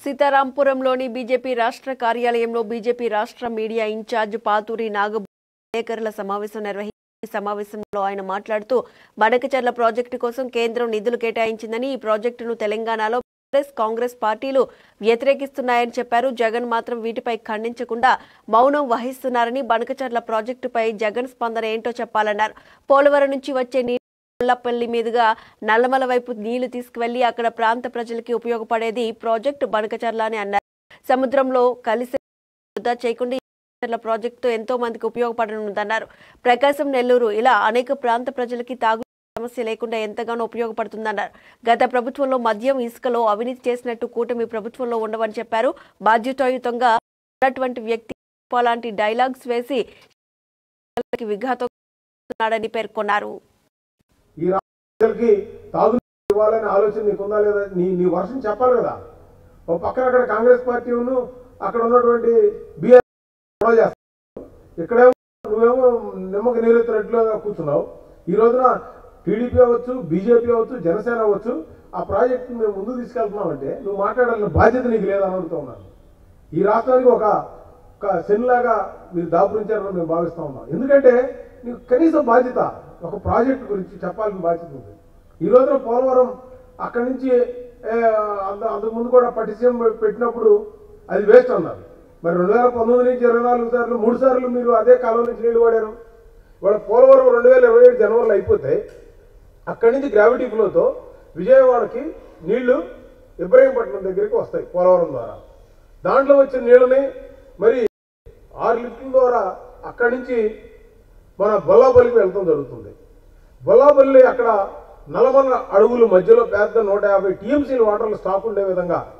సీతారాంపురంలోని BJP రాష్ట్ర కార్యాలయంలో BJP రాష్ట్ర మీడియా ఇన్ఛార్జ్ పాతూరి విలేకరుల సమావేశం నిర్వహించారు. ఈ సమావేశంలో ఆయన మాట్లాడుతూ బనకచర్ల ప్రాజెక్టు కోసం కేంద్రం నిధులు కేటాయించిందని, ఈ ప్రాజెక్టును తెలంగాణలో కాంగ్రెస్ పార్టీలు వ్యతిరేకిస్తున్నాయని చెప్పారు. జగన్ మాత్రం వీటిపై ఖండించకుండా మౌనం వహిస్తున్నారని, బనకచర్ల ప్రాజెక్టుపై జగన్ స్పందన ఏంటో చెప్పాలన్నారు. పోలవరం నుంచి వచ్చే ముల్లపల్లి మీదుగా నల్లమల వైపు నీళ్లు తీసుకువెళ్లి అక్కడ ప్రాంత ప్రజలకి ఉపయోగపడేది ప్రాజెక్టు బనకచర్ల అని అన్నారు. సముద్రంలో కలిసి వృధా చేయకుండా ప్రాజెక్టు ఎంతో మందికి ఉపయోగపడనుందన్నారు. ప్రకాశం, నెల్లూరు ఇలా అనేక ప్రాంత ప్రజలకి తాగు సమస్య లేకుండా ఎంతగానో ఉపయోగపడుతుందన్నారు. గత ప్రభుత్వంలో మద్యం, ఇసుకలో అవినీతి చేసినట్టు కూటమి ప్రభుత్వంలో ఉండవని చెప్పారు. బాధ్యతాయుతంగా ఉన్నటువంటి వ్యక్తి అలాంటి డైలాగ్స్ వేసి విఘాతోన్నాడని పేర్కొన్నారు. ఈ రాష్ట్రానికి తాగు ఇవ్వాలనే ఆలోచన నీకుందా లేదా? నీ వర్షం చెప్పాలి కదా. ఒక పక్కన అక్కడ కాంగ్రెస్ పార్టీ అక్కడ ఉన్నటువంటి బీఆర్ చేస్తావు, ఇక్కడేమో నువ్వేమో నిమ్మకి నీరెత్తినట్లుగా కూర్చున్నావు. ఈ రోజున టీడీపీ అవ్వచ్చు, బీజేపీ అవ్వచ్చు, జనసేన అవ్వచ్చు, ఆ ప్రాజెక్టు మేము ముందుకు తీసుకెళ్తున్నామంటే నువ్వు మాట్లాడాలని బాధ్యత నీకు లేదని అడుగుతూ ఉన్నాను. ఈ రాష్ట్రానికి ఒక శనిలాగా మీరు దాపురించారని మేము భావిస్తూ ఉన్నాం. ఎందుకంటే నీకు కనీసం బాధ్యత, ఒక ప్రాజెక్టు గురించి చెప్పాల్సిన బాధ్యత ఉంది. ఈ రోజున పోలవరం అక్కడి నుంచి అంతకుముందు కూడా పటిసీఎం పెట్టినప్పుడు అది వేస్ట్ అన్నారు. మరి 2019 నుంచి 24 సార్లు 3 సార్లు మీరు అదే కాలం నుంచి నీళ్లు వాడారు. ఇవాళ పోలవరం 2027 జనవరిలో అయిపోతే అక్కడి నుంచి గ్రావిటీ ఫ్లోతో విజయవాడకి నీళ్లు ఇబ్రహీంపట్నం దగ్గరికి వస్తాయి పోలవరం ద్వారా. దాంట్లో వచ్చిన నీళ్ళని మరి 6 లిఫ్ట్ల ద్వారా అక్కడి నుంచి మన బొల్లాపల్లికి వెళ్తాం జరుగుతుంది. బొల్లాపల్లి అక్కడ 40 అడుగుల మధ్యలో పెద్ద 150 టీఎంసీల వాటర్లు స్టాక్ ఉండే విధంగా